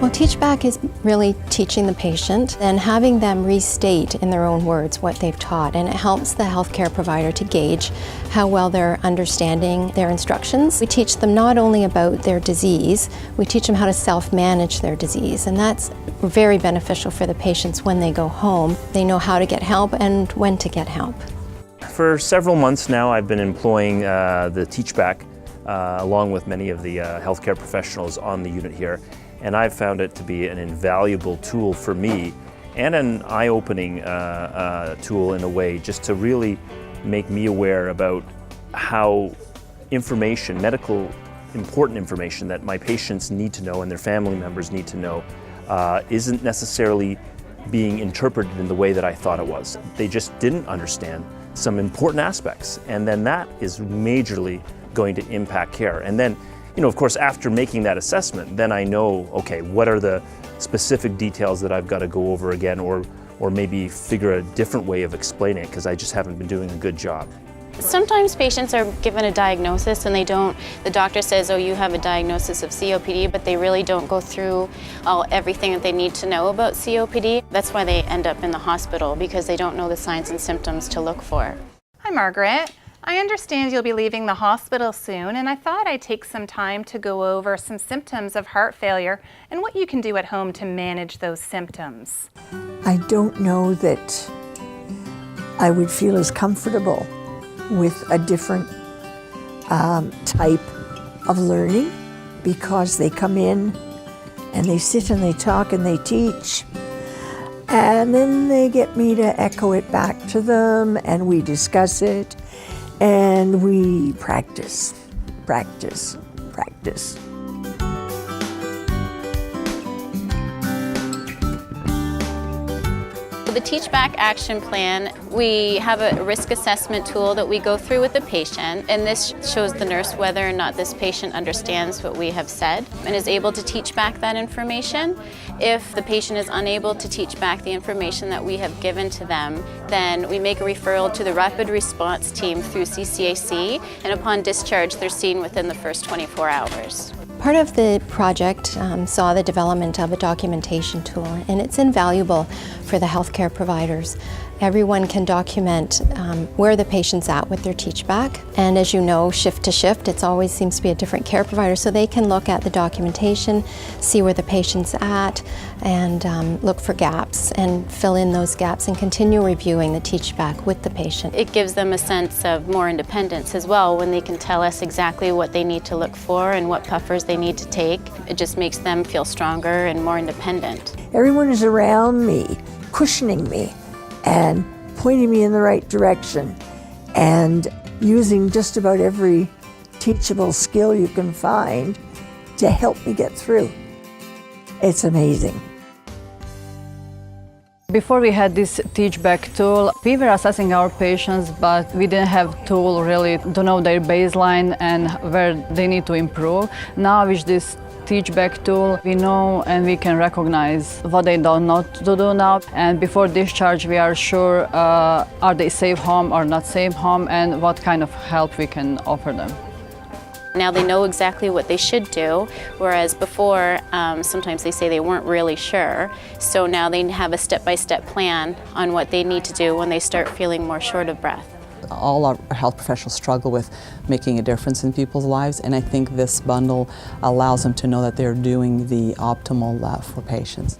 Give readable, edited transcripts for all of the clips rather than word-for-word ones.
Well, Teachback is really teaching the patient and having them restate in their own words what they've taught, and it helps the healthcare provider to gauge how well they're understanding their instructions. We teach them not only about their disease, we teach them how to self-manage their disease, and that's very beneficial for the patients when they go home. They know how to get help and when to get help. For several months now, I've been employing the Teachback along with many of the healthcare professionals on the unit here. And I've found it to be an invaluable tool for me and an eye-opening tool in a way, just to really make me aware about how important information that my patients need to know and their family members need to know isn't necessarily being interpreted in the way that I thought it was. They just didn't understand some important aspects, and then that is majorly going to impact care. And then, of course, after making that assessment, then I know, okay, what are the specific details that I've got to go over again, or maybe figure a different way of explaining it, because I just haven't been doing a good job. Sometimes patients are given a diagnosis and the doctor says, oh, you have a diagnosis of COPD, but they really don't go through everything that they need to know about COPD. That's why they end up in the hospital, because they don't know the signs and symptoms to look for. Hi, Margaret. I understand you'll be leaving the hospital soon, and I thought I'd take some time to go over some symptoms of heart failure and what you can do at home to manage those symptoms. I don't know that I would feel as comfortable with a different type of learning, because they come in and they sit and they talk and they teach, and then they get me to echo it back to them, and we discuss it. And we practice. The Teachback Action Plan, we have a risk assessment tool that we go through with the patient, and this shows the nurse whether or not this patient understands what we have said and is able to teach back that information. If the patient is unable to teach back the information that we have given to them, then we make a referral to the Rapid Response Team through CCAC, and upon discharge, they're seen within the first 24 hours. Part of the project saw the development of a documentation tool, and it's invaluable for the healthcare providers. Everyone can document where the patient's at with their Teachback, and as you know, shift to shift, it always seems to be a different care provider, so they can look at the documentation, see where the patient's at, and look for gaps and fill in those gaps and continue reviewing the Teachback with the patient. It gives them a sense of more independence as well when they can tell us exactly what they need to look for and what puffers they need to take. It just makes them feel stronger and more independent. Everyone is around me, cushioning me, and pointing me in the right direction, and using just about every teachable skill you can find to help me get through. It's amazing. Before we had this Teachback tool, we were assessing our patients, but we didn't have tool really to know their baseline and where they need to improve. Now with this Teachback tool, we know and we can recognize what they don't know to do now. And before discharge, we are sure are they safe home or not safe home, and what kind of help we can offer them. Now they know exactly what they should do, whereas before, sometimes they say they weren't really sure. So now they have a step-by-step plan on what they need to do when they start feeling more short of breath. All our health professionals struggle with making a difference in people's lives, and I think this bundle allows them to know that they're doing the optimal for patients.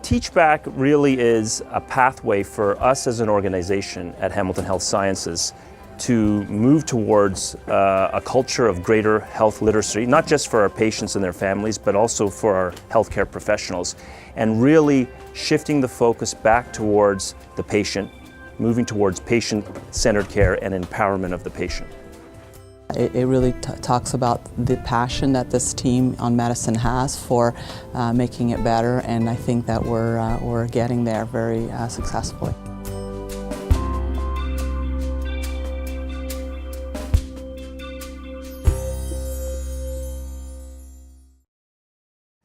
Teachback really is a pathway for us as an organization at Hamilton Health Sciences to move towards a culture of greater health literacy, not just for our patients and their families, but also for our healthcare professionals, and really shifting the focus back towards the patient, moving towards patient-centered care and empowerment of the patient. It really talks about the passion that this team on medicine has for making it better, and I think that we're getting there very successfully.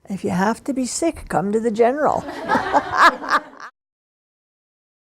If you have to be sick, come to the general.